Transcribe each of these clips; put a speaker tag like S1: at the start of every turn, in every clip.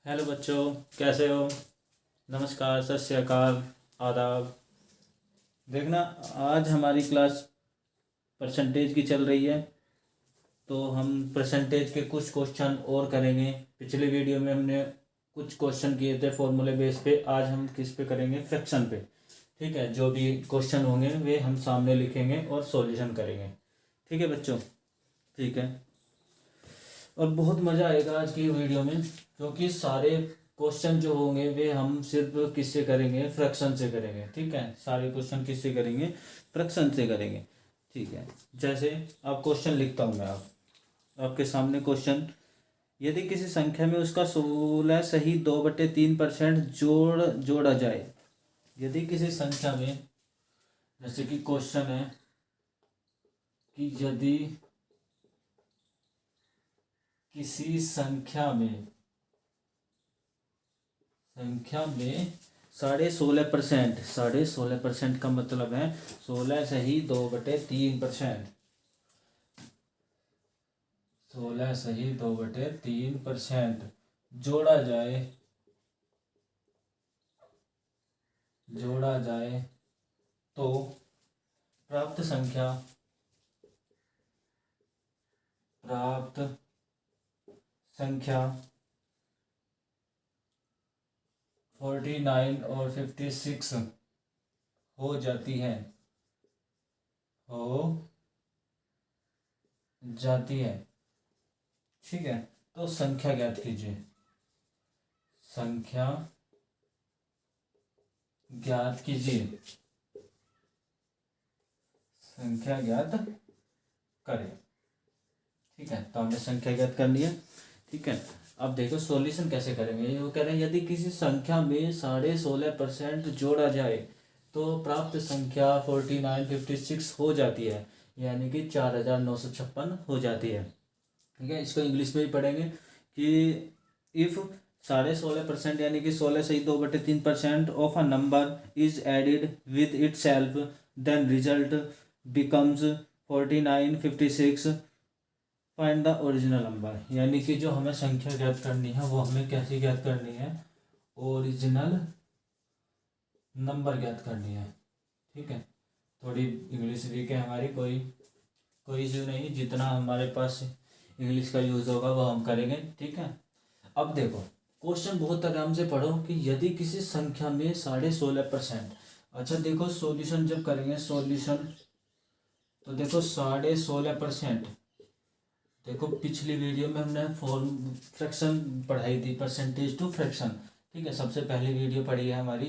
S1: Hello बच्चों, कैसे हो। नमस्कार, सत श्री अकाल, आदाब। देखना, आज हमारी क्लास परसेंटेज की चल रही है। तो हम परसेंटेज के कुछ क्वेश्चन और करेंगे। पिछले वीडियो में हमने कुछ क्वेश्चन किए थे फॉर्मूले बेस पे। आज हम किस पे करेंगे? फ्रैक्शन पे। ठीक है, जो भी क्वेश्चन होंगे वे हम सामने लिखेंगे और सॉल्यूशन करेंगे। ठीक है बच्चों? ठीक है। और बहुत मज़ा आएगा आज की वीडियो में, क्योंकि सारे क्वेश्चन जो होंगे वे हम सिर्फ किससे करेंगे? फ्रैक्शन से करेंगे। ठीक है, सारे क्वेश्चन किससे करेंगे? फ्रैक्शन से करेंगे। ठीक है, जैसे अब क्वेश्चन लिखता हूँ मैं। आप आपके सामने क्वेश्चन, यदि किसी संख्या में उसका 16 सही 2/3% जोड़ा जाए। यदि किसी संख्या में, जैसे कि क्वेश्चन है कि यदि किसी संख्या में 16.5%, 16.5% का मतलब है 16 सही 2/3%। 16 सही 2/3% जोड़ा जाए तो प्राप्त संख्या 49 और 56 हो जाती है। ठीक है, तो संख्या ज्ञात कीजिए। संख्या ज्ञात कीजिए। संख्या ज्ञात करें। ठीक है, तो हमने संख्या ज्ञात करनी है। ठीक है, अब देखो सॉल्यूशन कैसे करेंगे। ये वो कह रहे हैं, यदि किसी संख्या में 16.5% जोड़ा जाए तो प्राप्त संख्या 4956 हो जाती है, यानी कि 4956 हो जाती है। ठीक है, इसको इंग्लिश में भी पढ़ेंगे कि इफ 16.5% यानी कि 16 सही 2/3% of a number is added with itself, then result becomes 4956। Find the original number. यानी कि जो हमें संख्या ज्ञात करनी है वो हमें कैसी ज्ञात करनी है? ओरिजिनल नंबर ज्ञात करनी है। ठीक है, थोड़ी इंग्लिश वीक है हमारी, कोई इश्यू नहीं। जितना हमारे पास इंग्लिश का यूज़ होगा वो हम करेंगे। ठीक है, अब देखो क्वेश्चन बहुत आराम से पढ़ो कि यदि किसी संख्या में 16.5%। अच्छा देखो, सॉल्यूशन जब करेंगे सॉल्यूशन, तो देखो 16.5%। देखो पिछली वीडियो में हमने फॉर्म फ्रैक्शन पढ़ाई थी, परसेंटेज टू फ्रैक्शन। ठीक है, सबसे पहली वीडियो पढ़ी है हमारी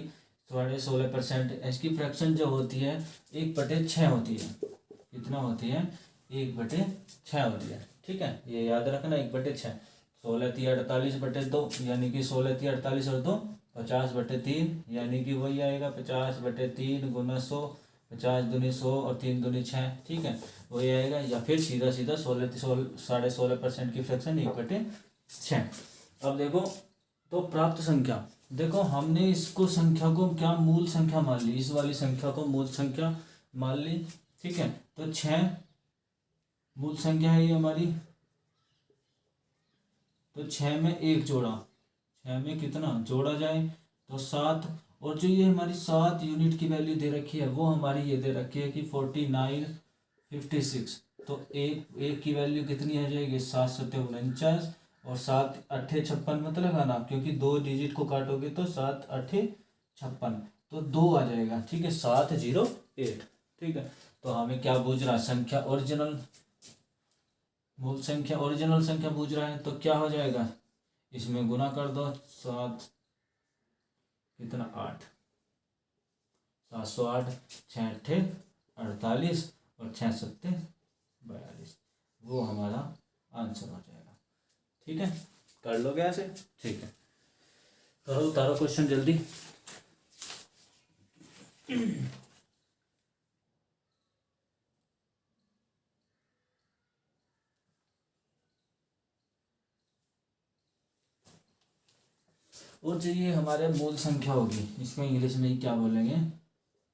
S1: 16.5%। इसकी फ्रैक्शन जो होती है 1/6 होती है। कितना होती है? 1/6 होती है। ठीक है, ये याद रखना, 1/6। 16×3 = 48/2, यानी कि 16×3 और 2 50/3, यानी कि वही आएगा 50/3 गुना 100। 50×2 और 3×2 = 6। ठीक है, वही आएगा। या फिर सीधा सीधा 16.5% की फ्रैक्शन 1/6। अब देखो, तो प्राप्त संख्या, देखो हमने इसको संख्या को क्या मूल संख्या मान ली, इस वाली संख्या को मूल संख्या मान ली। ठीक है, तो 6 मूल संख्या है ये हमारी। तो 6 में 1 जोड़ा, 6 में कितना जोड़ा जाए? तो 7। और जो ये हमारी 7 यूनिट की वैल्यू दे रखी है वो हमारी ये दे रखी है कि 4956। तो एक की वैल्यू कितनी आ जाएगी? 7×7 = 49 और 7×8 = 56 मत लगाना, क्योंकि 2 डिजिट को काटोगे तो 7×8 = 56, तो 2 आ जाएगा। ठीक है, 708। ठीक है, तो हमें क्या पूछ रहा है? संख्या ओरिजिनल, मूल संख्या, ओरिजिनल संख्या पूछ रहा है। तो क्या हो जाएगा? इसमें गुना कर दो। 7 कितना 8, 708। 6×8 = 48 और 6×7 = 42। वो हमारा आंसर हो जाएगा। ठीक है, कर लोगे ऐसे? ठीक है, करो उतारो क्वेश्चन जल्दी। और जो ये हमारे मूल संख्या होगी, इसको इंग्लिश में ही क्या बोलेंगे?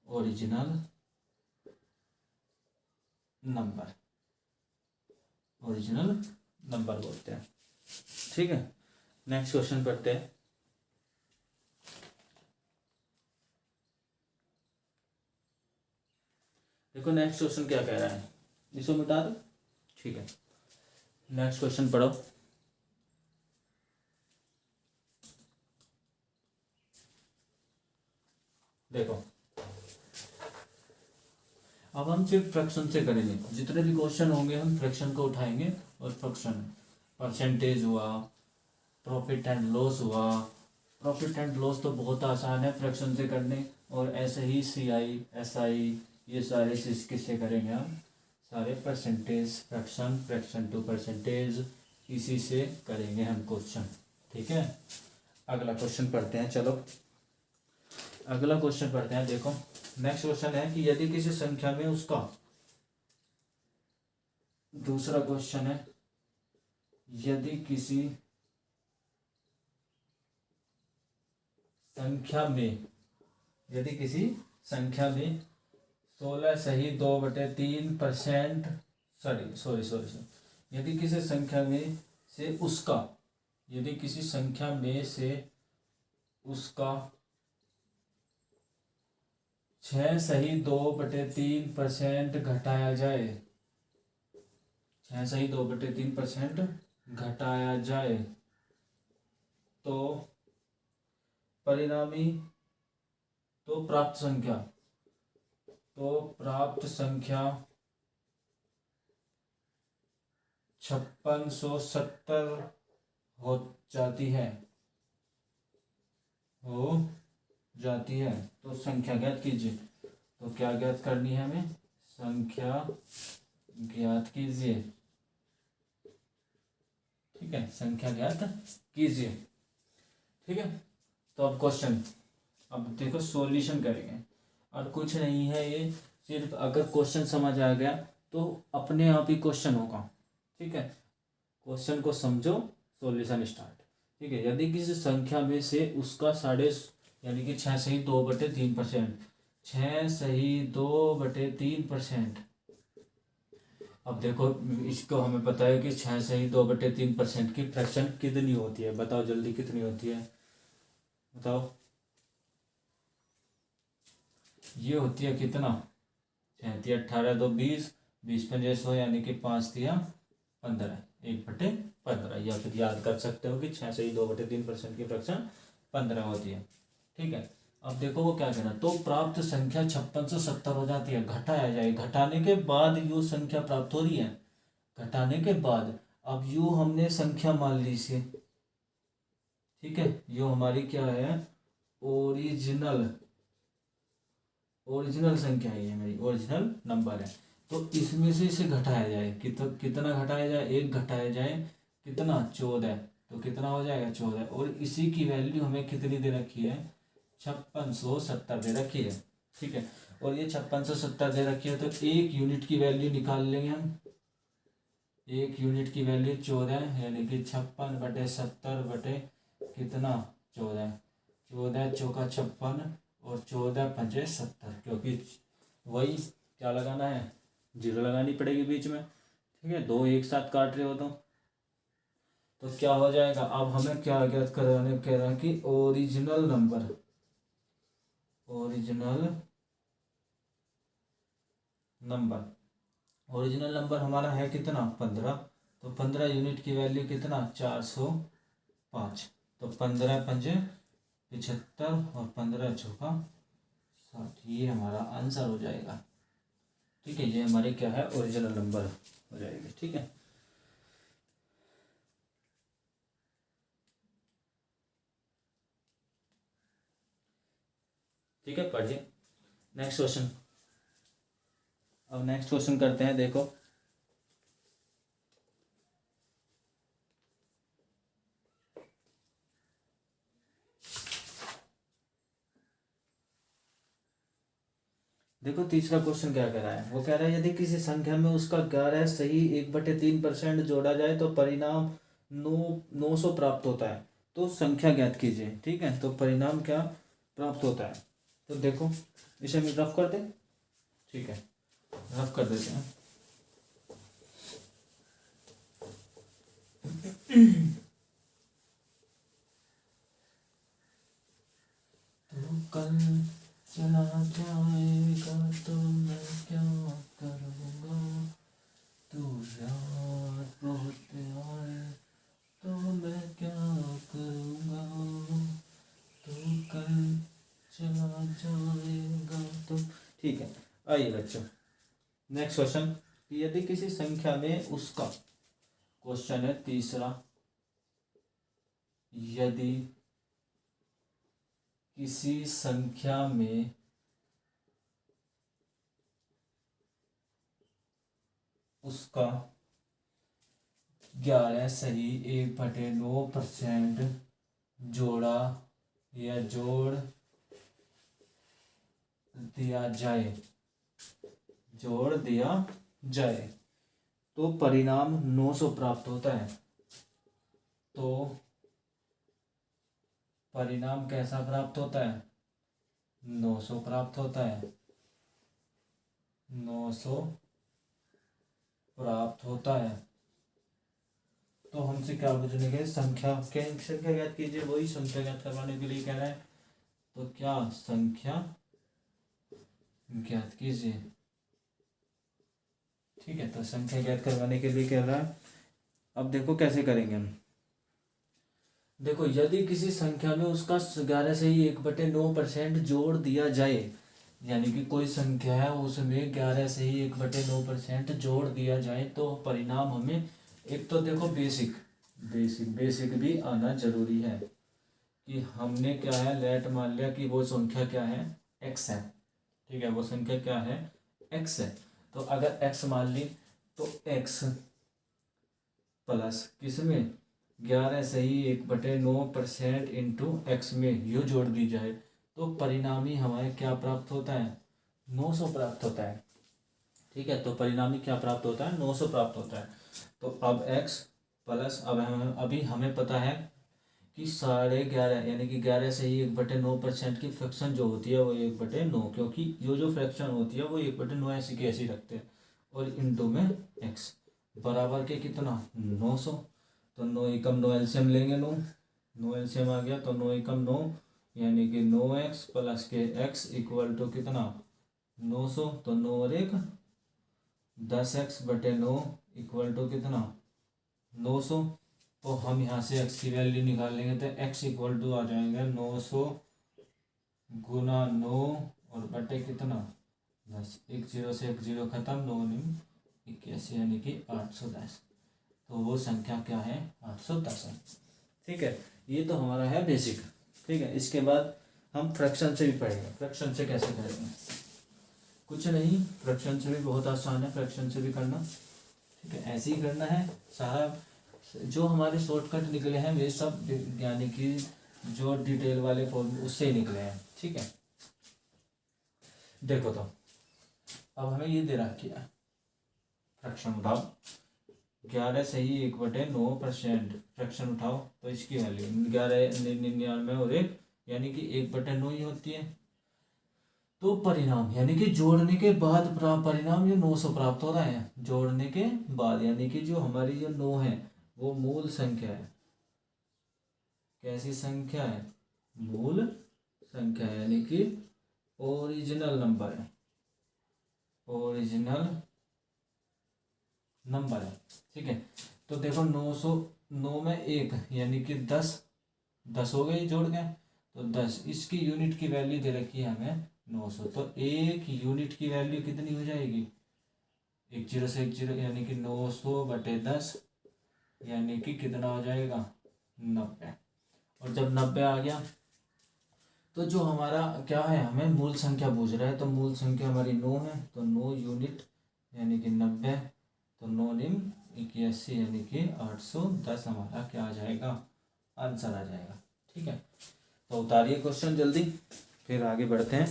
S1: Original number. ओरिजिनल नंबर बोलते हैं। ठीक है, नेक्स्ट क्वेश्चन पढ़ते हैं। देखो नेक्स्ट क्वेश्चन क्या कह रहा है, इसको मिटा दो, ठीक है। नेक्स्ट क्वेश्चन पढ़ो। देखो अब हम सिर्फ फ्रैक्शन से करेंगे, जितने भी क्वेश्चन होंगे हम फ्रैक्शन को उठाएंगे और फ्रैक्शन, परसेंटेज हुआ, प्रॉफिट एंड लॉस हुआ। प्रॉफिट एंड लॉस तो बहुत आसान है फ्रैक्शन से करने, और ऐसे ही CI SI ये सारे चीज किससे करेंगे हम, सारे percentage, fraction, fraction to percentage, इसी से करेंगे हम क्वेश्चन, ठीक है। अगला क्वेश्चन पढ़ते हैं, चलो अगला क्वेश्चन पढ़ते हैं। देखो नेक्स्ट क्वेश्चन है कि यदि किसी संख्या में उसका, दूसरा क्वेश्चन है, यदि किसी संख्या में, यदि किसी संख्या में 16 - 2/3%, सॉरी, यदि किसी संख्या में से उसका, यदि किसी संख्या में से उसका 6 - 2/3% घटाया जाए, 6 - 2/3% घटाया जाए, तो परिणामी, तो प्राप्त संख्या, 5670 हो जाती है, तो संख्या ज्ञात कीजिए। तो क्या ज्ञात करनी है हमें, संख्या ज्ञात कीजिए, ठीक है, संख्या ज्ञात कीजिए, ठीक है। तो अब क्वेश्चन, अब देखो सॉल्यूशन करेंगे, और कुछ नहीं है ये, सिर्फ अगर क्वेश्चन समझ आ गया तो अपने आप ही क्वेश्चन होगा, ठीक है। क्वेश्चन को समझो, सॉल्यूशन स्टार्ट, ठीक है। यदि किसी संख्या में से उसका यानी कि 6 - 2/3%, 6 - 2/3%। अब देखो इसको हमें पता है कि 6 - 2/3% की फ्रैक्शन कितनी होती है, बताओ जल्दी कितनी होती है, बताओ। ये होती है कितना, 6×18 = 20, 20×5 यानी कि 5×3 = 15, 1/15, या फिर याद कर सकते हो कि 6 - 2/3% की फ्रैक्शन 15 होती है, ठीक है। अब देखो वो क्या कहना, तो प्राप्त संख्या 5670 हो जाती है, घटाया जाए, घटाने के बाद यू संख्या प्राप्त हो रही है, घटाने के बाद। अब यू हमने संख्या मान ली इसे, ठीक है, यू हमारी क्या है, ओरिजिनल संख्या है, ये मेरी ओरिजिनल नंबर है। तो इसमें से इसे घटाया जाए, कितना घटाया जाए, 1 घटाया जाए, कितना, 14, तो कितना हो जाएगा, 14, और इसी की वैल्यू हमें कितनी दे रखी है, 5670 दे रखी है, ठीक है। और ये 5670 दे रखी है, तो 1 यूनिट की वैल्यू निकाल लेंगे हम, 1 यूनिट की वैल्यू 14, यानी कि 56/70 कितना, 14, 14 चौका 56, और 14×5 = 70, क्योंकि वही क्या लगाना है, 0 लगानी पड़ेगी बीच में, ठीक है, 2 एक साथ काट रहे हो तो क्या हो जाएगा। अब हमें क्या ज्ञात कराने कह रहा है कि ओरिजिनल नंबर हमारा है कितना, 15, तो 15 यूनिट की वैल्यू कितना, 405, तो 15×5 = 75, और 15×4 = 60, ये हमारा आंसर हो जाएगा, ठीक है। ये हमारे क्या है, ओरिजिनल नंबर हो जाएगी, ठीक है। ठीक है, पढ़िए नेक्स्ट क्वेश्चन। अब नेक्स्ट क्वेश्चन करते हैं, देखो देखो तीसरा क्वेश्चन क्या कह रहा है, वो कह रहा है यदि किसी संख्या में उसका 11 सही 1/3% जोड़ा जाए तो परिणाम 900 प्राप्त होता है, तो संख्या ज्ञात कीजिए, ठीक है। तो परिणाम क्या प्राप्त होता है, तो देखो इसे हम रफ कर दें, ठीक है, रफ कर देते हैं। आइए बच्चों, नेक्स्ट क्वेश्चन, यदि किसी संख्या में उसका, क्वेश्चन है तीसरा, यदि किसी संख्या में उसका 11 सही 1/9% जोड़ा या जोड़ दिया जाए, जोड़ दिया जाए तो परिणाम 900 प्राप्त होता है। तो परिणाम कैसा प्राप्त होता है? 900 प्राप्त होता है, 900 प्राप्त होता है। तो हमसे क्या पूछने के, संख्या ज्ञात कीजिए, वही संख्या ज्ञात करवाने के लिए कह रहा है। तो क्या संख्या ज्ञात कीजिए, ठीक है। तो संख्या ज्ञात करवाने के लिए कह रहा है। अब देखो कैसे करेंगे हम। देखो, यदि किसी संख्या में उसका 11 से ही 1/9% जोड़ दिया जाए, यानी कि कोई संख्या है उसमें 11 से ही 1/9% जोड़ दिया जाए तो परिणाम हमें, एक तो देखो बेसिक भी आना जरूरी है कि हमने क्या है, लेट मान लिया कि वो संख्या क्या है, x है, ठीक है। वो संख्या क्या है, x है। तो अगर x मान ली तो x प्लस किसमें, 11 से ही 1/9% इंटू एक्स में यू जोड़ दी जाए तो परिणामी हमारे क्या प्राप्त होता है, 900 प्राप्त होता है, ठीक है। तो परिणामी क्या प्राप्त होता है, 900 प्राप्त होता है। तो अब x प्लस, अब अभी हमें पता है कि 11.5 यानी कि 11 से ही 1/9% की फ्रैक्शन जो होती है वो 1/9, क्योंकि जो फ्रैक्शन होती है वो 1/9 ऐसी की ऐसी रखते हैं, और इंटू में x बराबर के कितना, 900। तो 9 एकम 9 एलसीएम लेंगे, 9 एलसीएम आ गया तो 9 एकम 9 यानी कि 9x प्लस के x इक्वल टू कितना, 900। तो 9 और 1 10x/9 इक्वल टू कितना, 900। तो हम यहाँ से x की वैल्यू निकाल लेंगे तो x इक्वल टू आ जाएगा 900 गुना 9 और बटे कितना, 10। 1 0 से 1 0 खत्म, 9 9 81 यानी कि 810। तो वो संख्या क्या है, 810 है, ठीक है। ये तो हमारा है बेसिक, ठीक है। इसके बाद हम फ्रैक्शन से भी पढ़ेंगे। फ्रैक्शन से कैसे करेंगे, कुछ नहीं, फ्रैक्शन से भी बहुत आसान है, फ्रैक्शन से भी करना, ठीक है। ऐसे ही करना है सारा, जो हमारे शॉर्टकट निकले हैं वे सब यानी कि जो डिटेल वाले फॉर्मूले उससे ही निकले हैं, ठीक है। देखो तो अब हमें ये दे रखी है, फ्रैक्शन उठाओ, 11 से ही 1/9% फ्रैक्शन उठाओ तो इसकी वैल्यू 11 और 1 यानी कि 1/9 ही होती है। तो परिणाम यानी कि जोड़ने के बाद परिणाम जो 900 प्राप्त हो रहा है, जोड़ने के बाद, यानी कि जो हमारी जो 9 है वो मूल संख्या है। कैसी संख्या है, मूल संख्या है, यानी कि ओरिजिनल नंबर है, ओरिजिनल नंबर है, ठीक है। तो देखो 909 में 1 यानी कि 10 हो गई जोड़ के, तो 10, इसकी यूनिट की वैल्यू दे रखी है हमें 900। तो एक यूनिट की वैल्यू कितनी हो जाएगी, 1 0 से 1 0 यानी कि 900/10 यानी कि कितना हो जाएगा, 90। और जब 90 आ गया तो जो हमारा क्या है, हमें मूल संख्या पूछ रहा है, तो मूल संख्या हमारी 9 है, तो 9 यूनिट यानी कि 90, तो 9 निम 81 यानी कि 810 हमारा क्या आ जाएगा, आंसर आ जाएगा, ठीक है। तो उतारिए क्वेश्चन जल्दी, फिर आगे बढ़ते हैं।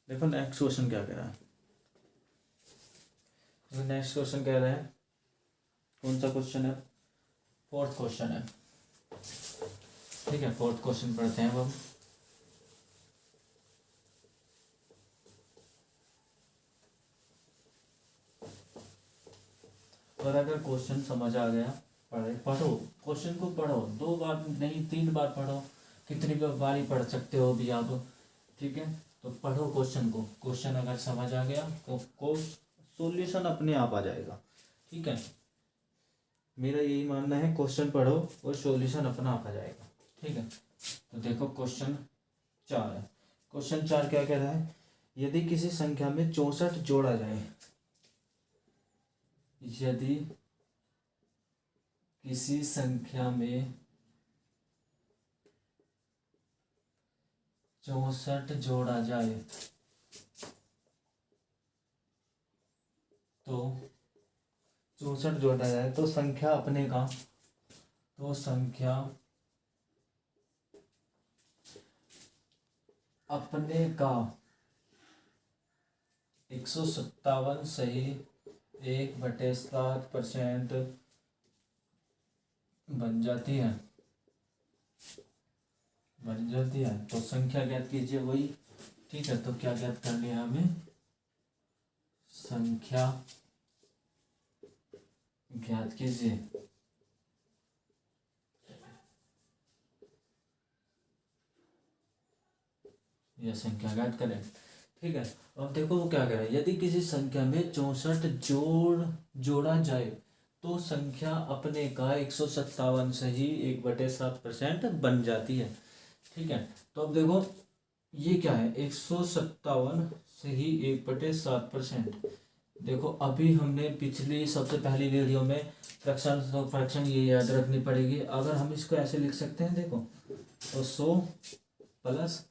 S1: देखो नेक्स्ट क्वेश्चन क्या कह रहा है, नेक्स्ट क्वेश्चन कह रहा है, कौन सा क्वेश्चन है, फोर्थ क्वेश्चन है, ठीक है। फोर्थ क्वेश्चन पढ़ते हैं अब हम। और अगर क्वेश्चन समझ आ गया पढ़ो क्वेश्चन को पढ़ो, 2 बार नहीं 3 बार पढ़ो, कितनी बार ही पढ़ सकते हो अभी आप। ठीक है, तो पढ़ो क्वेश्चन को, क्वेश्चन अगर समझ आ गया तो सॉल्यूशन अपने आप आ जाएगा। ठीक है, मेरा यही मानना है, क्वेश्चन पढ़ो और सॉल्यूशन अपना आप आ जाएगा। ठीक है, तो देखो क्वेश्चन 4 है। क्वेश्चन 4 क्या कह रहा है, यदि किसी संख्या में 64 जोड़ा जाए, यदि किसी संख्या में 64 जोड़ा जाए तो 64 जोड़ा जाए तो संख्या अपने का, तो संख्या अपने का 157 सही 1/7% बन जाती है, तो संख्या ज्ञात कीजिए वही। ठीक है, तो क्या ज्ञात कर लिया हमें, संख्या ज्ञात कीजिए। यह संख्या ज्ञात करें। ठीक है, अब देखो वो क्या कह रहा है, यदि किसी संख्या में 64 जोड़ा जाए तो संख्या अपने का 157 सही 1/7% बन जाती है। ठीक है, तो अब देखो ये क्या है, 157 सही 1/7%। देखो अभी हमने पिछली सबसे पहली वीडियो में फ्रैक्शन, तो फ्रैक्शन ये याद रखनी पड़ेगी। अगर हम इसको ऐसे लिख सकते हैं, देखो तो 100 प्लस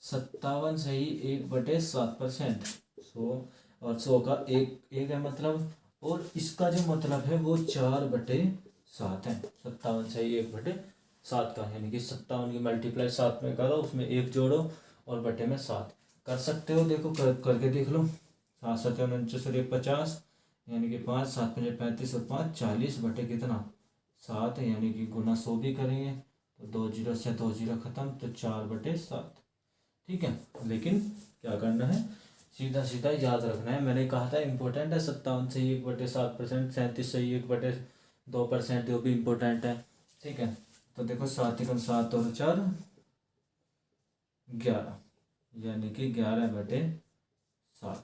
S1: 57 सही 1/7%, 100 और 100 का एक है मतलब, और इसका जो मतलब है वो 4/7 है। 57 सही 1/7 का, यानी कि 57 की मल्टीप्लाई 7 में करो, उसमें 1 जोड़ो और बटे में 7 कर सकते हो। देखो करके देख लो, 7 7 49 और 1 50, यानी कि 5 7 5 35 और 5 40 बटे कितना 7, यानी कि गुना 100 भी करेंगे तो 2 जीरो से 2 जीरो खत्म, तो 4/7। ठीक है, लेकिन क्या करना है, सीधा सीधा याद रखना है। मैंने कहा था इम्पोर्टेंट है, 57 से 1/7%, 37 से 1/2%, जो भी इम्पोर्टेंट है। ठीक है, तो देखो 7 एकम 7 और 4 11, यानी कि 11/7।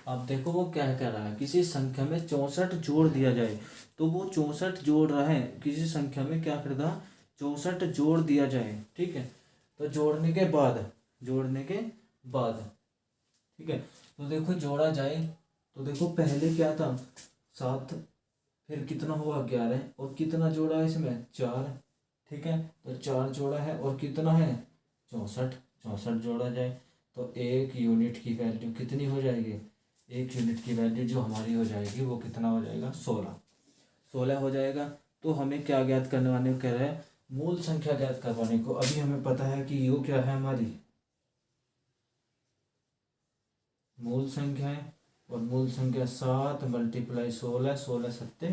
S1: अब देखो वो क्या कह रहा है, किसी संख्या में 64 जोड़ दिया जाए, तो वो 64 जोड़ रहा है, किसी संख्या में क्या कर रहा, 64 जोड़ दिया जाए। ठीक है, तो जोड़ने के बाद ठीक है, तो देखो जोड़ा जाए, तो देखो पहले क्या था 7, फिर कितना हुआ 11, और कितना जोड़ा है इसमें 4। ठीक है, तो 4 जोड़ा है और कितना है 64 जोड़ा जाए, तो 1 यूनिट की वैल्यू कितनी हो जाएगी, 1 यूनिट की वैल्यू जो हमारी हो जाएगी वो कितना हो जाएगा 16 हो जाएगा। तो हमें क्या ज्ञात करवाने को कह रहा है, मूल संख्या ज्ञात करवाने को। अभी हमें पता है कि यो क्या है, हमारी मूल संख्या है, और मूल संख्या 7 × 16, 16 सत्ते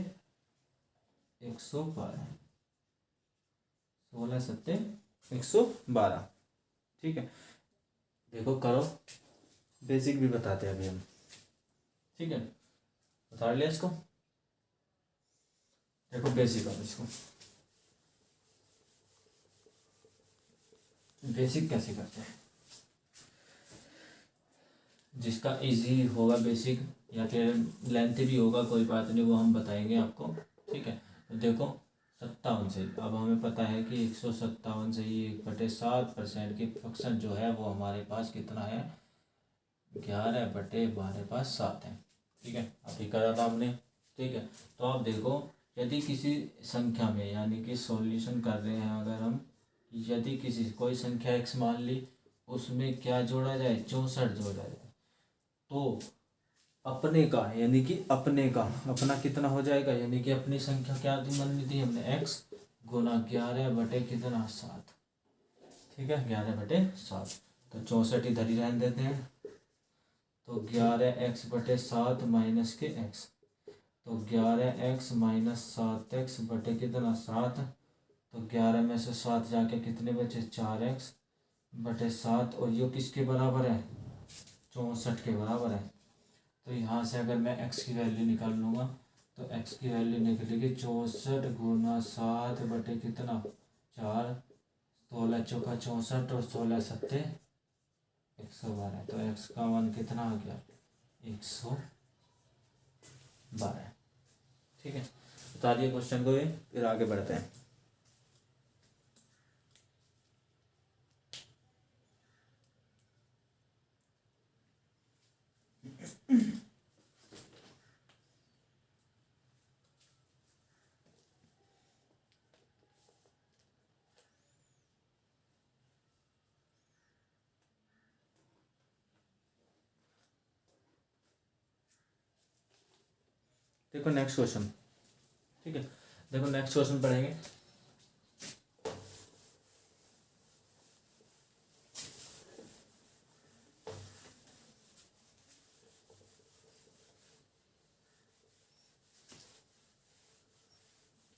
S1: 112, 16 सत्ते 112। ठीक है, देखो करो, बेसिक भी बताते हैं अभी हम। ठीक है, बता लिया इसको, देखो बेसिक अब इसको बेसिक कैसे करते हैं, जिसका इजी होगा बेसिक, या फिर लेंथ भी होगा कोई बात नहीं, वो हम बताएंगे आपको। ठीक है, तो देखो 57 से, अब हमें पता है कि 157 से ही 1/7% की फ्रैक्शन जो है वो हमारे पास कितना है 11/12/7 है। ठीक है, अभी करा था हमने। ठीक है, तो आप देखो यदि किसी संख्या में, यानी कि सॉल्यूशन कर रहे हैं अगर हम, यदि किसी कोई संख्या x मान ली, उसमें क्या जोड़ा जाए 64 जोड़ा जाए, तो अपने का, यानी कि अपने का अपना कितना हो जाएगा, यानी कि अपनी संख्या क्या मान ली थी हमने x गुना 11 बटे कितना 7। ठीक है, 11/7, तो 64 इधर ही रहने देते हैं, तो 11x/7 माइनस के x, तो 11x माइनस 7x बटे कितना 7, तो 11 में से 7 जाके कितने बचे 4x/7, और ये किसके बराबर है 64 के बराबर है। तो यहाँ से अगर मैं x की वैल्यू निकाल लूँगा तो x की वैल्यू निकलेगी 64 गुना 7 बटे कितना 4, 16 चौका 64 और 16 सत्ते 112। तो x का मान कितना आ गया 112। ठीक है, बता दिए क्वेश्चन को ये, फिर आगे बढ़ते हैं। देखो नेक्स्ट क्वेश्चन। ठीक है, देखो नेक्स्ट क्वेश्चन पढ़ेंगे।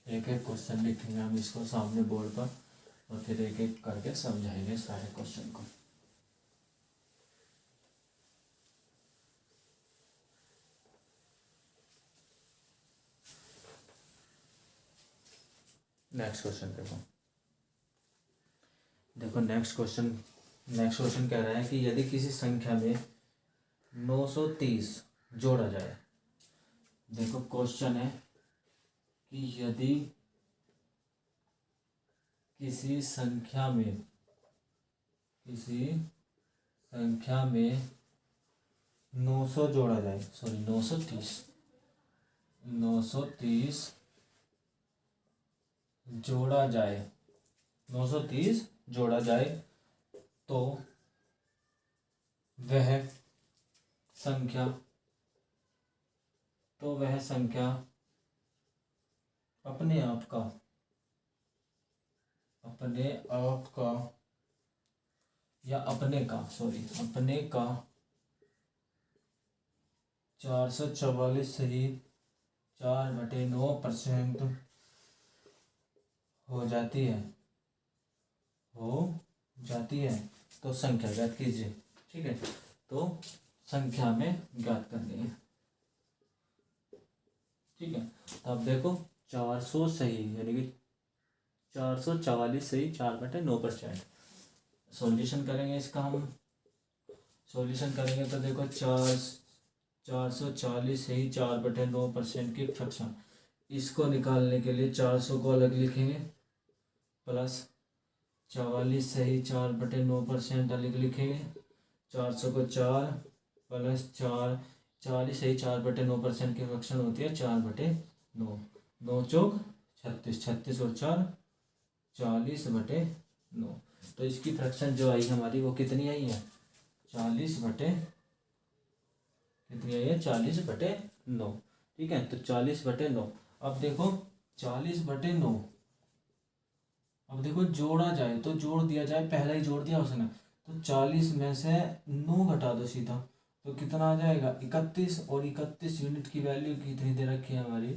S1: एक एक क्वेश्चन लिखेंगे हम इसको सामने बोर्ड पर, और फिर एक एक करके समझाएंगे सारे क्वेश्चन को। नेक्स्ट क्वेश्चन देखो, देखो नेक्स्ट क्वेश्चन कह रहा है कि यदि किसी संख्या में 930 जोड़ा जाए। देखो क्वेश्चन है कि यदि किसी संख्या में 900 जोड़ा जाए, सॉरी 930 जोड़ा जाए, 930 जोड़ा जाए, तो वह संख्या अपने आप का या अपने का 444 सही 4/9% हो जाती है, तो संख्या ज्ञात कीजिए। ठीक है, तो संख्या में ज्ञात करनी है। ठीक है, तो अब देखो 400 सही यानी कि 444 सही 4/9%। सॉल्यूशन करेंगे इसका हम, तो देखो 440 सही 4/9% की फ्रैक्शन, इसको निकालने के लिए 400 को अलग लिखेंगे, प्लस 44 सही 4/9% अलग लिखेंगे, 400 को 4 प्लस 4, 40 सही 4/9% की फ्रैक्शन होती है 4/9, 9 चौक 36, 36 और 4 40/9। तो इसकी फ्रैक्शन जो आई हमारी वो कितनी आई है 40/9। ठीक है, तो 40/9। अब देखो 40/9, अब देखो जोड़ा जाए तो जोड़ दिया जाए, पहले ही जोड़ दिया उसने, तो 40 में से 9 घटा दो सीधा, तो कितना आ जाएगा 31, और 31 यूनिट की वैल्यू कितनी दे रखी है हमारी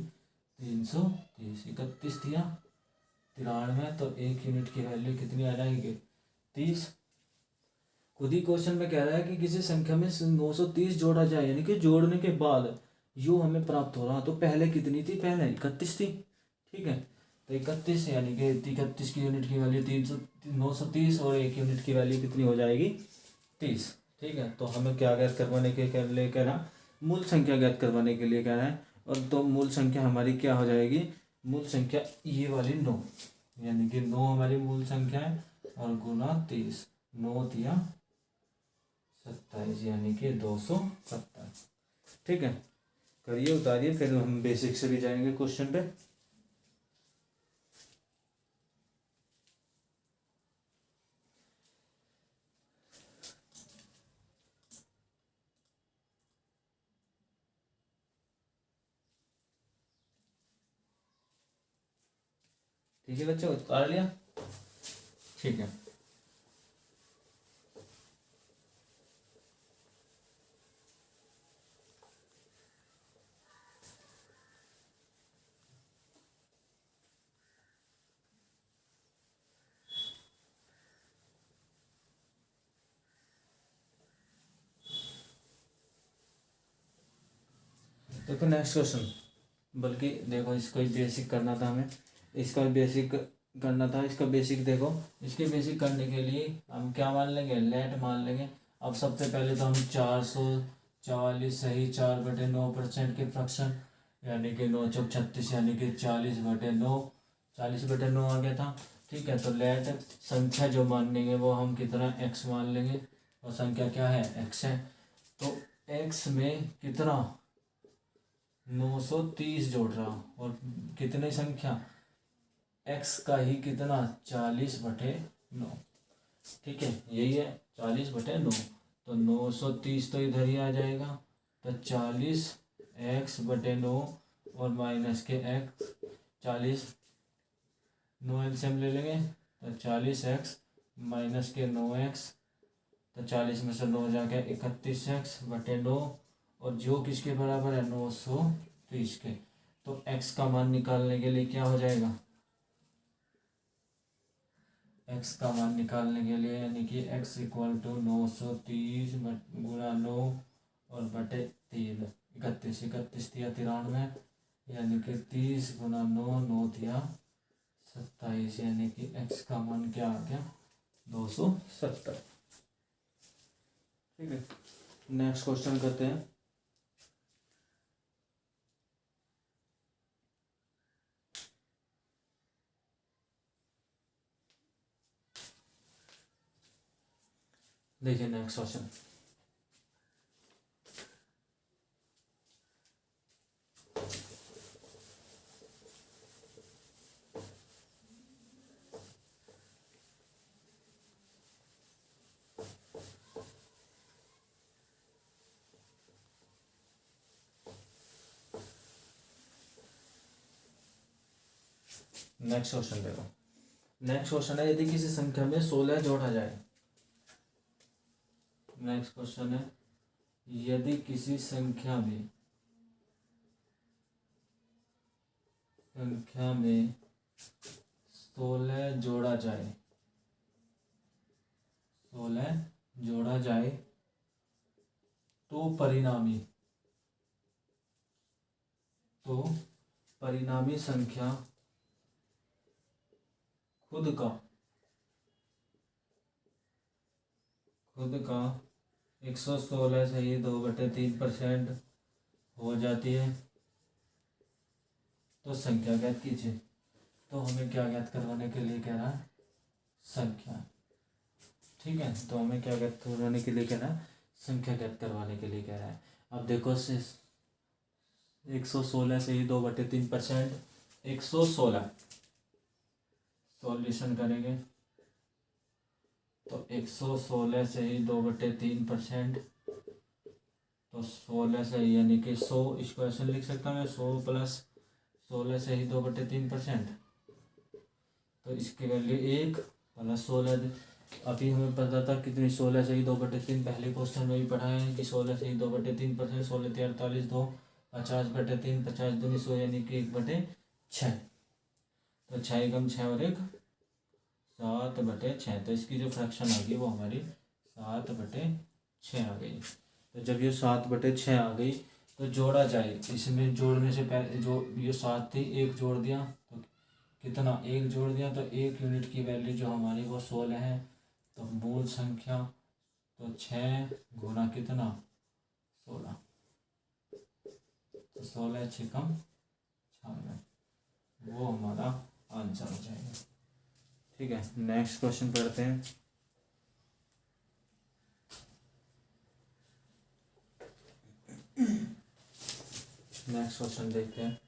S1: 330, 31 दिया 93, तो 1 यूनिट की वैल्यू कितनी आ जाएगी 30। खुद ही क्वेश्चन में कह रहा है कि किसी संख्या में 930 जोड़ा जाए, यानी कि जोड़ने के बाद यू हमें प्राप्त हो रहा, तो पहले कितनी थी, पहले 31 थी। ठीक है, तो 31 यानी कि 31 की यूनिट की वैल्यू 930, और 1 यूनिट की वैल्यू कितनी हो जाएगी 30। ठीक है, तो हमें क्या ज्ञात करवाने के लिए कह रहा, मूल संख्या ज्ञात करवाने के लिए कह रहा है, और तो मूल संख्या हमारी क्या हो जाएगी, मूल संख्या ये वाली 9, यानी कि 9 हमारी मूल संख्या है, और गुना 30, 9 दिया 27, यानी कि 270। ठीक है, करिए उतारिए, फिर हम बेसिक से भी जाएंगे क्वेश्चन पे। ठीक है बच्चों, उतार लिया। ठीक है, देखो नेक्स्ट क्वेश्चन, बल्कि देखो इसको ही बेसिक करना था हमें, इसका भी बेसिक करना था। इसका बेसिक देखो, इसके बेसिक करने के लिए हम क्या मान लेंगे, लेट मान लेंगे। अब सबसे पहले तो हम 444 सही 4/9% के फ्रैक्शन, यानी कि 9 चौक 36, यानी कि 40/9, 40/9 आ गया था। ठीक है, तो लेट संख्या जो मान लेंगे वो हम कितना x मान लेंगे, और संख्या क्या है, x है। तो x में कितना 930 जोड़ रहा हूँ, और कितनी संख्या x का ही कितना 40/9। ठीक है, यही है 40/9। तो 930 तो इधर ही आ जाएगा, तो 40x/9 और माइनस के x 40, 9 एलसीएम ले लेंगे तो 40x माइनस के 9x, तो 40 में से 9 जाके 31x/9, और जो किसके बराबर है 930 के। तो x का मान निकालने के लिए क्या हो जाएगा, x का मान निकालने के लिए, यानी कि x = 930 गुणा 9 और बटे 3, 31, 31 तिया 93, यानी कि 30 गुणा 9, 9 तिया 27, यानी कि x का मान क्या आ गया 270। ठीक है, नेक्स्ट क्वेश्चन करते हैं। देखिए नेक्स्ट क्वेश्चन, नेक्स्ट क्वेश्चन देखो। नेक्स्ट क्वेश्चन है, यदि किसी संख्या में 16 जोड़ा जाए। नेक्स्ट क्वेश्चन है, यदि किसी संख्या में 16 जोड़ा जाए, 16 जोड़ा जाए, तो परिणामी संख्या खुद का 116 से ही 2/3% हो जाती है, तो संख्या ज्ञात कीजिए। तो हमें क्या ज्ञात करवाने के लिए कह रहा है, संख्या। ठीक है, तो हमें क्या ज्ञात करवाने के लिए कह रहा है, संख्या ज्ञात करवाने के लिए कह रहा है। अब देखो 116 से ही 2/3%, 116 सॉल्यूशन करेंगे तो 116 से ही 2/3%, तो 16 से यानी कि 100, इसको ऐसे लिख सकता हूँ 100 + 16 से ही 2/3%, तो इसकी वैल्यू 1 + 16। अभी हमें पता था कितनी, 16 से ही 2/3, पहले क्वेश्चन में भी पढ़ा है कि 16 से ही 2/3%, 16 × 48, 2 50/3, 50 दूनी 100, यानी कि 1/6। तो 6 × 6 और 1 7/6, तो इसकी जो फ्रैक्शन आ गई वो हमारी 7/6 आ गई। तो जब ये 7/6 आ गई तो जोड़ा जाए, इसमें जोड़ने से पहले जो ये 7 थी, 1 जोड़ दिया तो कितना, 1 जोड़ दिया तो 1 यूनिट की वैल्यू जो हमारी वो 16 है। तो मूल संख्या, तो 6 गुना कितना 16, तो 16 × 6 = 96, वो हमारा आंसर हो जाएगा। ठीक है, नेक्स्ट क्वेश्चन पढ़ते हैं। नेक्स्ट क्वेश्चन देखते हैं।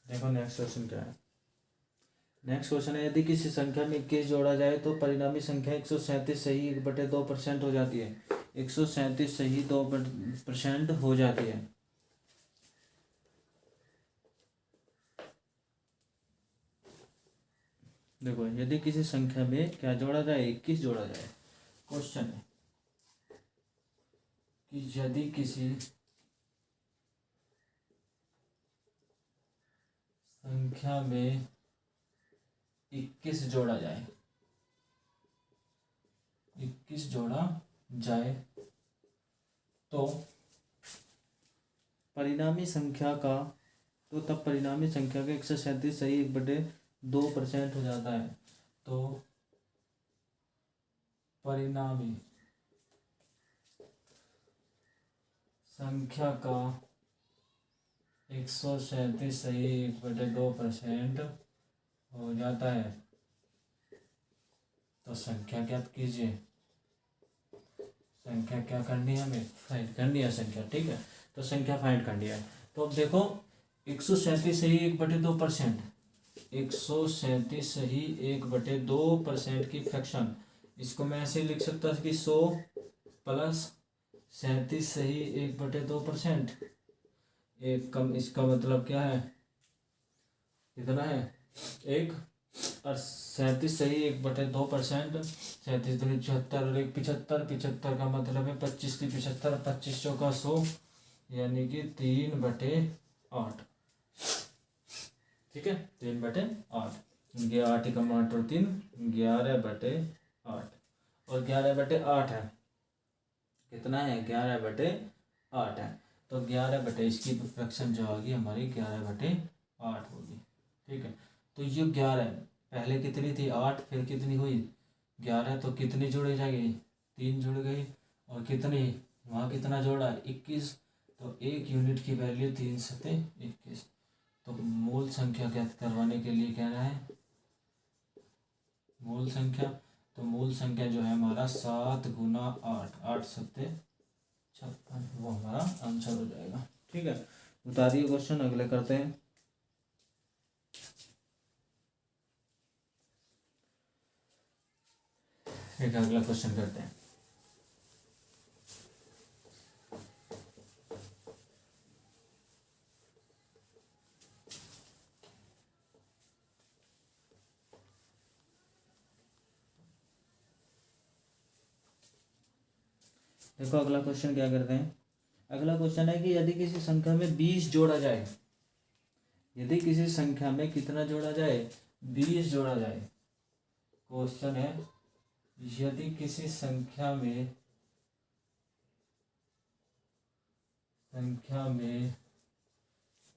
S1: देखो नेक्स्ट क्वेश्चन क्या है। नेक्स्ट क्वेश्चन है, यदि किसी संख्या में 21 जोड़ा जाए तो परिणामी संख्या 137 सही 1/2% हो जाती है। 137 सही 2% हो जाती है। देखो यदि किसी संख्या में क्या जोड़ा जाए, 21 जोड़ा जाए। क्वेश्चन है कि यदि किसी संख्या में 21 जोड़ा जाए, 21 जोड़ा जाए तो परिणामी संख्या का, तो तब परिणामी संख्या का 137 सही 1/2% हो जाता है। तो परिणामी संख्या का 137 सही 1/2% हो जाता है। तो संख्या ज्ञात कीजिए। संख्या क्या करनी है, हमें फाइंड करनी है संख्या, ठीक है। तो संख्या फाइंड करनी है। तो अब देखो 137 सही 1/2%, 137 सही 1/2% की फ्रैक्शन, इसको मैं ऐसे लिख सकता था कि 100 प्लस 37 सही 1/2%। एक कम, इसका मतलब क्या है, कितना है, एक, और 37 सही 1/2%, 37 दूनी 74 और 1 75, 75 का मतलब है 25 की 75, 25 चौका 100, यानी कि 3/8। ठीक है, 3/8, 8 का 8 और 3, 11/8, और 11/8 है, कितना है, 11/8 है। तो 11 इसकी फ्रैक्शन जो होगी हमारी 11/8 होगी। ठीक है, तो ये 11 पहले कितनी थी, 8, फिर कितनी हुई 11, तो कितनी जोड़ी जाएगी, 3 जुड़ गई, और कितनी वहाँ कितना जोड़ा, 21, तो 1 यूनिट की वैल्यू 3 सते 21। तो मूल संख्या ज्ञात करवाने के लिए कह रहा है मूल संख्या, तो मूल संख्या जो है हमारा 7 गुना 8, 8 सत्ते 56, वो हमारा आंसर हो जाएगा। ठीक है, बता दिए क्वेश्चन, अगले करते हैं। एक अगला क्वेश्चन करते हैं। देखो अगला क्वेश्चन क्या करते हैं। अगला क्वेश्चन है कि यदि किसी संख्या में 20 जोड़ा जाए, यदि किसी संख्या में कितना जोड़ा जाए, 20 जोड़ा जाए। क्वेश्चन है यदि किसी संख्या में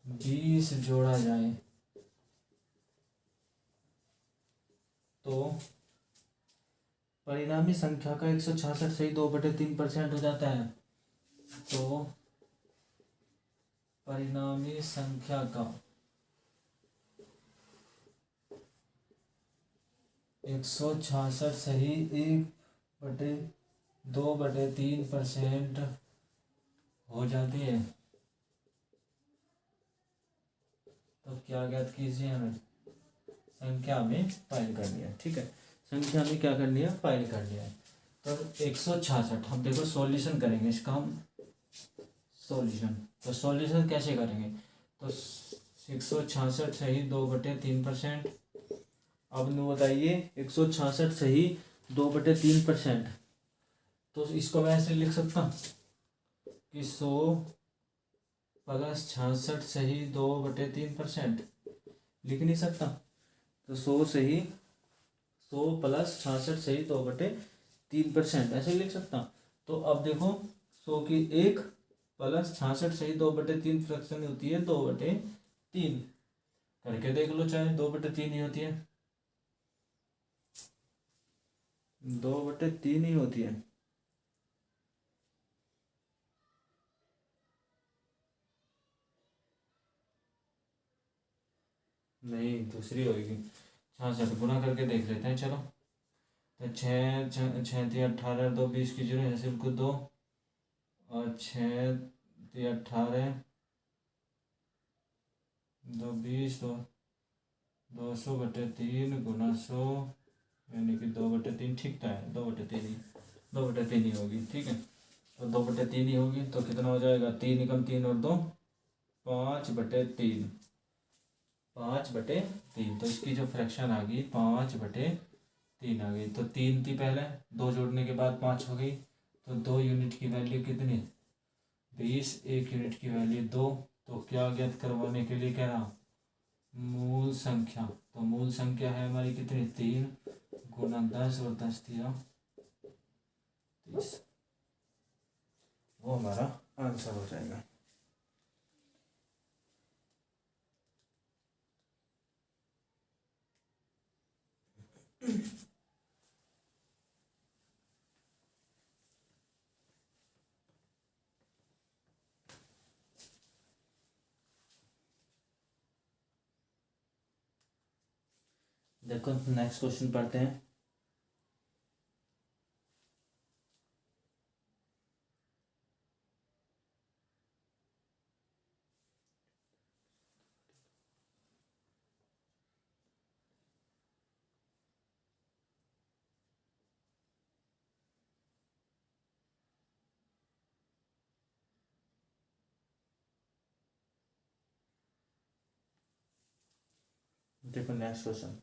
S1: 20 जोड़ा जाए तो परिणामी संख्या का 166 सही 2/3% हो जाता है। तो परिणामी संख्या का 166 सही 1/2/3% हो जाती है। तो क्या ज्ञात कीजिए, हमें संख्या में फाइंड करनी है। ठीक है, संख्या में क्या करनी है, फाइंड करनी है। तो 166, हम देखो सॉल्यूशन करेंगे इसका, हम सॉल्यूशन, तो सॉल्यूशन कैसे करेंगे, तो 166 सही 2/3%। अब न बताइए 166 सही 2/3%, तो इसको मैं ऐसे लिख सकता हूँ कि 100 प्लस 66 सही 2/3%, लिख नहीं सकता। तो 100 सही 100 प्लस 66 सही 2/3% ऐसे लिख सकता। तो अब देखो 100 की 1 प्लस 66 सही 2/3 फ्रैक्शन होती है 2/3, करके देख लो, चाहे 2/3 ही होती है, 2/3 ही होती है। नहीं, दूसरी होगी, 66 गुना करके देख लेते हैं, चलो। तो 6 6 3 18, 2 20 की 0 है सिर्फ 2, और 6 3 18, 2 20, 200/3 गुना 100, यानी कि 2/3, ठीक है 2/3 ही, 2/3 ही होगी। ठीक है, तो 2/3 ही होगी, तो कितना हो जाएगा, 3 एकम 3 और 2 5/3, 5/3, तो इसकी जो फ्रैक्शन आ गई 5/3 आ गई। तो 3 थी पहले, 2 जोड़ने के बाद 5 हो गई। तो 2 यूनिट की वैल्यू कितनी, 20, 1 यूनिट की वैल्यू 2। तो क्या ज्ञात करवाने के लिए कह रहा, मूल संख्या। तो मूल संख्या है हमारी कितनी, 3 गुना 10 और 10 दिया 30। वो हमारा आंसर हो जाएगा। देखो नेक्स्ट क्वेश्चन पढ़ते हैं। देखो नेक्स्ट क्वेश्चन,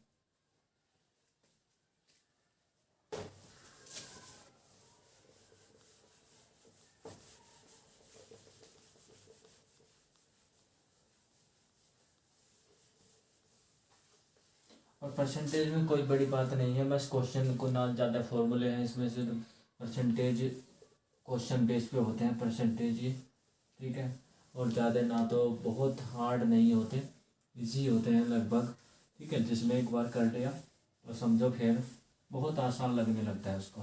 S1: और परसेंटेज में कोई बड़ी बात नहीं है, बस क्वेश्चन को ना ज़्यादा फॉर्मूले हैं इसमें से, परसेंटेज क्वेश्चन बेस पे होते हैं परसेंटेज ही, ठीक है। और ज़्यादा ना तो बहुत हार्ड नहीं होते, इजी होते हैं लगभग, ठीक है। जिसमें एक बार कर लिया और समझो फिर बहुत आसान लगने लगता है उसको,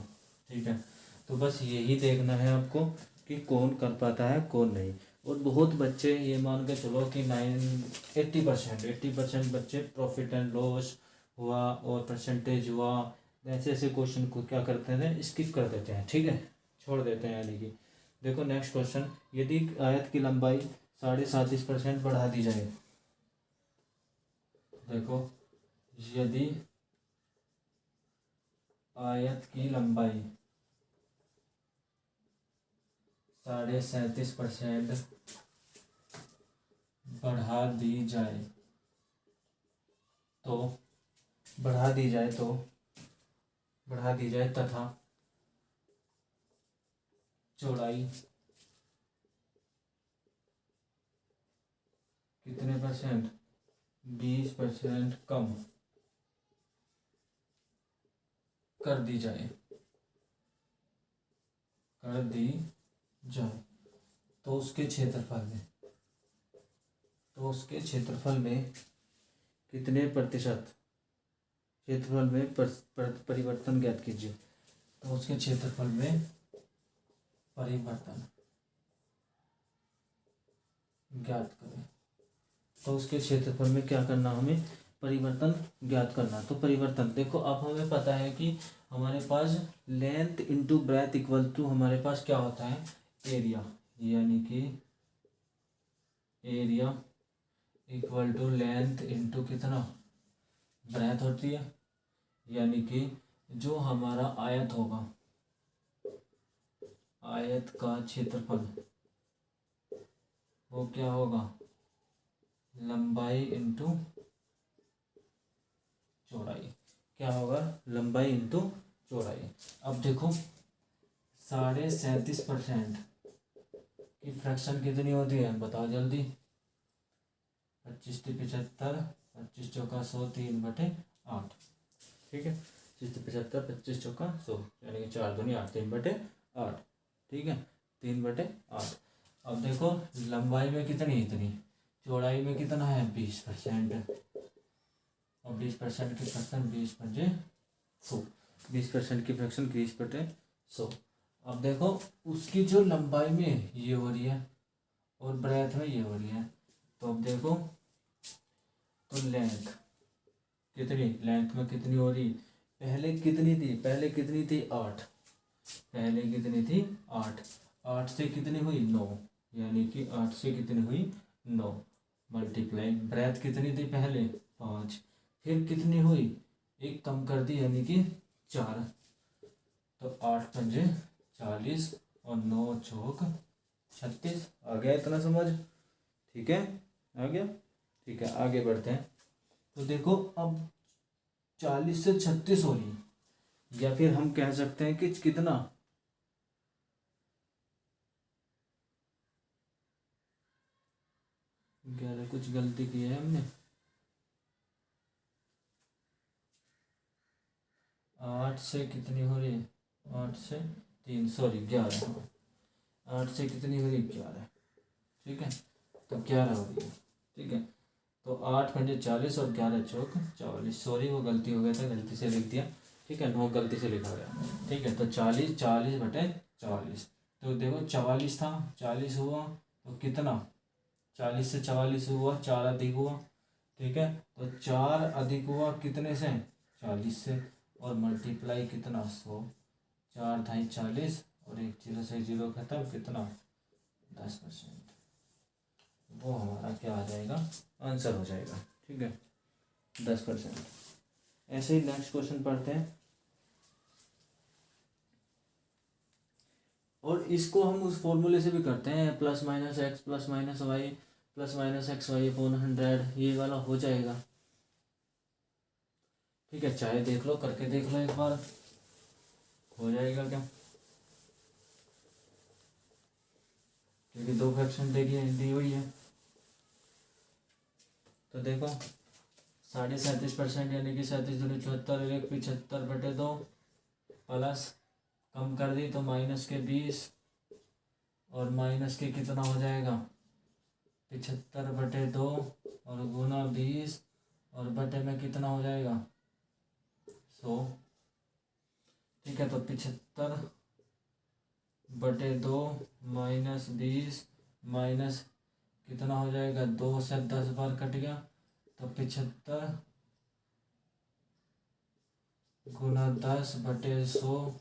S1: ठीक है। तो बस यही देखना है आपको कि कौन कर पाता है कौन नहीं। और बहुत बच्चे ये मान के चलो कि 80% बच्चे प्रॉफिट एंड लॉस हुआ और परसेंटेज हुआ, ऐसे ऐसे क्वेश्चन को क्या करते हैं, स्किप कर देते हैं, ठीक है, छोड़ देते हैं। यानी कि देखो नेक्स्ट क्वेश्चन, यदि आयत की लंबाई 37.5% बढ़ा दी जाए, देखो यदि आयत की लंबाई 37.5% बढ़ा दी जाए तो बढ़ा दी जाए तथा चौड़ाई कितने परसेंट, 20% कम कर दी जाए तो उसके क्षेत्रफल में कितने प्रतिशत क्षेत्रफल में परिवर्तन ज्ञात कीजिए। तो उसके क्षेत्रफल में परिवर्तन ज्ञात करें। तो उसके क्षेत्रफल में क्या करना, हमें परिवर्तन ज्ञात करना। तो परिवर्तन देखो, अब हमें पता है कि हमारे पास length into breadth equal to हमारे पास क्या होता है, एरिया, यानी कि area equal to length into कितना, ब्रेथ होती है। यानी कि जो हमारा आयत होगा, आयत का क्षेत्रफल वो क्या होगा, लंबाई इंटू चौड़ाई, क्या होगा, लंबाई इंटू चौड़ाई। अब देखो 37.5% की फ्रैक्शन कितनी होती है, बताओ जल्दी, 25 × 75, 25 चौका 100, 3/8, ठीक है। 25 × 75, 25 चौका 100, यानी कि 4 दूनी 8, 3/8, ठीक है, 3/8। अब देखो लंबाई में कितनी, इतनी, चौड़ाई में कितना है, 20%, और 20% की फ्रैक्शन 20/100, 20% की फ्रैक्शन 20/100। अब देखो उसकी जो लंबाई में ये हो रही है और ब्रेथ में ये हो रही है, तो अब देखो तो लेंथ में कितनी हो रही, पहले कितनी थी 8, पहले कितनी थी 8, 8 से कितनी हुई 9, यानी कि 8 से कितनी हुई 9, मल्टीप्लाई ब्रेथ कितनी थी पहले 5, फिर कितनी हुई, एक कम कर दी यानी कि 4, तो 8×5 40 और 9 चौक 36। आ गया इतना समझ, ठीक है, आ गया, ठीक है। आगे बढ़ते हैं। तो देखो अब 40 से 36 हो रही है, या फिर हम कह सकते हैं कि कितना 11, कुछ गलती की है हमने, 8 से कितनी हो रही है, 8 से 3, सॉरी 11, 8 से कितनी हो रही है, 11, ठीक है, तो 11 हो रही है, ठीक है। तो 8 पंजे 40 और 11 चौक 44, सॉरी वो गलती हो गया था, गलती से लिख दिया, ठीक है, 9 गलती से लिखा गया, ठीक है। तो 40, 40 बटे 44, तो देखो 44 था, 40 हुआ तो कितना, 40 से 44 हुआ, 4 अधिक हुआ, ठीक है। तो 4 अधिक हुआ कितने से, 40 से, और मल्टीप्लाई कितना 100, 4 ढाई 40, और एक जीरो से जीरो खत्म, कितना 10%, वो हमारा क्या आ जाएगा, आंसर हो जाएगा, ठीक है, 10%। ऐसे ही नेक्स्ट क्वेश्चन पढ़ते हैं, और इसको हम उस फॉर्मूले से भी करते हैं, plus minus x plus minus y plus minus x y upon 100, ये वाला हो जाएगा, ठीक है। चाहे देख लो, करके देख लो एक बार, हो जाएगा क्या, क्योंकि 2 फ्रैक्शन दी हुई है। तो देखो 37.5% यानी कि 37 दूनी 74, 1/75/2, प्लस कम कर दी तो माइनस के 20, और माइनस के कितना हो जाएगा 75/2, और गुना 20, और बटे में कितना हो जाएगा 100, ठीक है। तो 75/2 माइनस 20 माइनस कितना हो जाएगा, 2 से 10 बार कट गया, तो 75 गुना 10/100,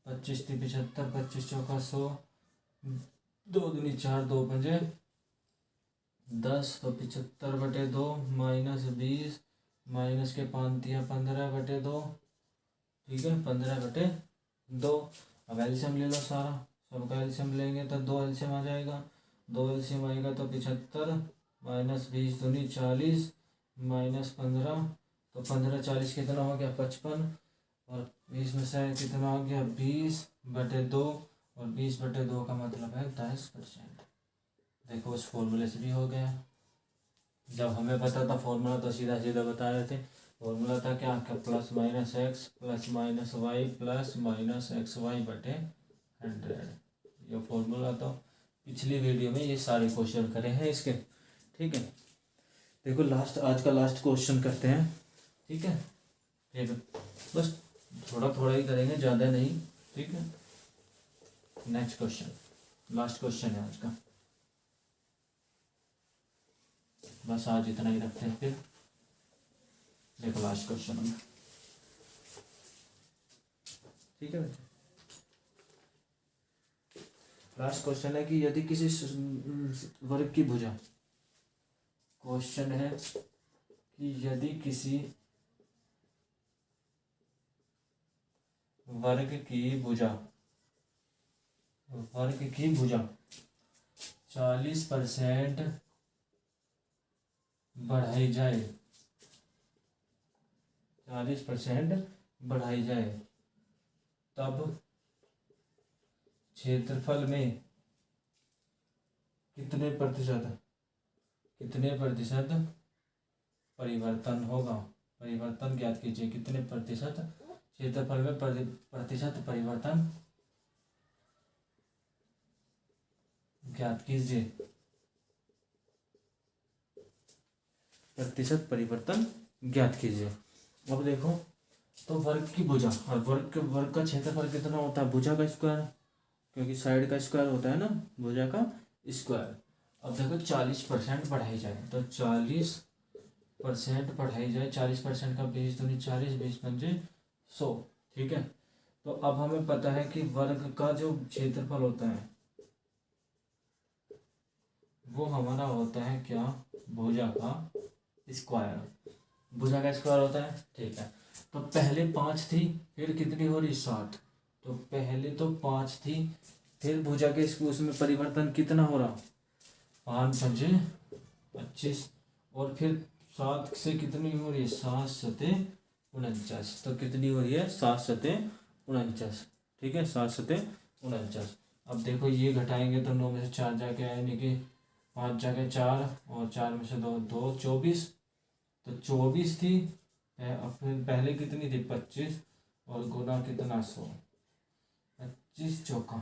S1: 25 थी 75, 25 चौका 100, 2 दूनी 4, 2 पंजे 10, तो 75/2 माइनस 20 माइनस के 5 दिया 15/2, ठीक है, 15/2। अब एलसीएम ले लो सारा, सबका एलसीएम लेंगे तो 2 एलसीएम आ जाएगा, 2 एलसीएम आएगा तो 75 माइनस 20 दूनी 40 माइनस 15, तो 15 40 कितना हो गया 55, और 20 में से कितना हो गया 20/2, और 20/2 का मतलब है 10%। देखो उस फॉर्मूले से भी हो गया, जब हमें पता था फॉर्मूला तो सीधा सीधा बता रहे थे। फॉर्मूला था क्या, plus minus x plus minus y plus minus x y बटे 100, ये फॉर्मूला तो पिछली वीडियो में ये सारे क्वेश्चन करे हैं इसके, ठीक है। देखो लास्ट, आज का लास्ट क्वेश्चन करते हैं, ठीक है, फिर बस थोड़ा थोड़ा ही करेंगे, ज़्यादा नहीं, ठीक है। नेक्स्ट क्वेश्चन, लास्ट क्वेश्चन है आज का, बस आज इतना ही रखते हैं। फिर देखो लास्ट क्वेश्चन है, ठीक है बच्चे, लास्ट क्वेश्चन है कि यदि किसी वर्ग की भुजा, क्वेश्चन है कि यदि किसी वर्ग की भुजा 40% बढ़ाई जाए, 40% बढ़ाई जाए, तब क्षेत्रफल में कितने प्रतिशत परिवर्तन होगा, परिवर्तन ज्ञात कीजिए, कितने प्रतिशत क्षेत्रफल में प्रतिशत परिवर्तन ज्ञात कीजिए, प्रतिशत परिवर्तन ज्ञात कीजिए। अब देखो, तो वर्ग की भुजा, और वर्ग का क्षेत्रफल कितना होता है, भुजा का स्क्वायर, क्योंकि साइड का स्क्वायर होता है ना भुजा का स्क्वायर। अब देखो 40% बढ़ाई जाए, तो 40% बढ़ाई जाए, 40% का 20 दूनी 40, 20 पंजे 100, ठीक है। तो अब हमें पता है कि वर्ग का जो क्षेत्रफल होता है वो हमारा होता है क्या, भुजा का स्क्वायर, भुजा का स्क्वायर होता है, ठीक है। तो पहले 5 थी, फिर कितनी हो रही 7, तो पहले तो 5 थी, फिर भुजा के उसमें परिवर्तन कितना हो रहा, 5 पंजे 25, और फिर 7 से कितनी हो रही है, 7 सते 49, तो कितनी हो रही है, 7 सते 49, ठीक है, 7 सते 49। अब देखो ये घटाएंगे तो 9 में से 4 जाके आए, यानी कि 5 जाके 4 और 4 में से 2 2 24, तो 24 थी। अब फिर पहले कितनी थी, 25, और गुना कितना, 100, 25 चौका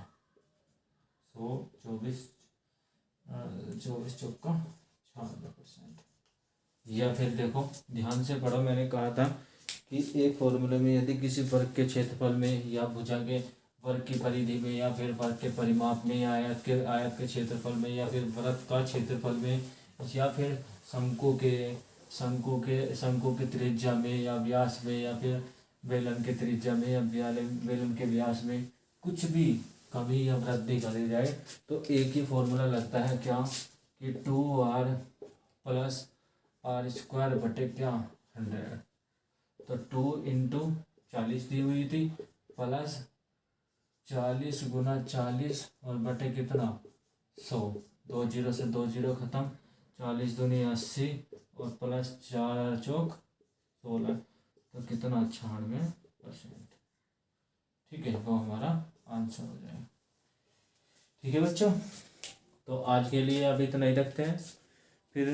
S1: 100, 24 24 चौका 96%। या फिर देखो ध्यान से पढ़ो, मैंने कहा था कि एक फॉर्मूले में यदि किसी वर्ग के क्षेत्रफल में या भुजा के वर्ग की परिधि में या फिर वर्ग के परिमाप में या आयत के क्षेत्रफल में या फिर वृत्त का क्षेत्रफल में या फिर शंकु के त्रिज्या में या व्यास में या फिर बेलन के त्रिज्या में या बेलन के व्यास में कुछ भी कमी या वृद्धि करी जाए तो एक ही फॉर्मूला लगता है, क्या कि 2r प्लस r² बटे क्या 100। तो 2 इंटू 40 दी हुई थी प्लस 40 गुना 40 और बटे कितना 100, 2 0 से 2 0 खत्म, 40 दूनी 80 और प्लस 4 चौक 16, तो कितना 96%। ठीक है, वो हमारा आंसर हो जाएगा। ठीक है बच्चों, तो आज के लिए अब इतना ही रखते हैं, फिर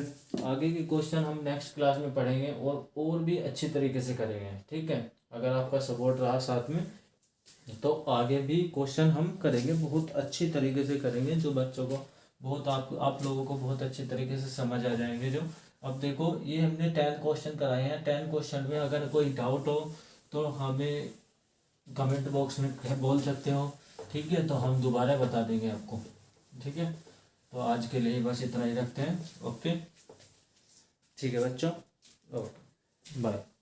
S1: आगे के क्वेश्चन हम नेक्स्ट क्लास में पढ़ेंगे और भी अच्छी तरीके से करेंगे। ठीक है, अगर आपका सपोर्ट रहा साथ में तो आगे भी क्वेश्चन हम करेंगे, बहुत अच्छी तरीके से करेंगे, जो बच्चों को बहुत आप लोगों को बहुत अच्छे तरीके से समझ आ जाएंगे। जो अब देखो ये हमने 10 क्वेश्चन कराए हैं, 10 क्वेश्चन में अगर कोई डाउट हो तो हमें कमेंट बॉक्स में बोल सकते हो। ठीक है, तो हम दोबारा बता देंगे आपको। ठीक है, तो आज के लिए बस इतना ही रखते हैं। ओके, ठीक है बच्चों, ओके बाय।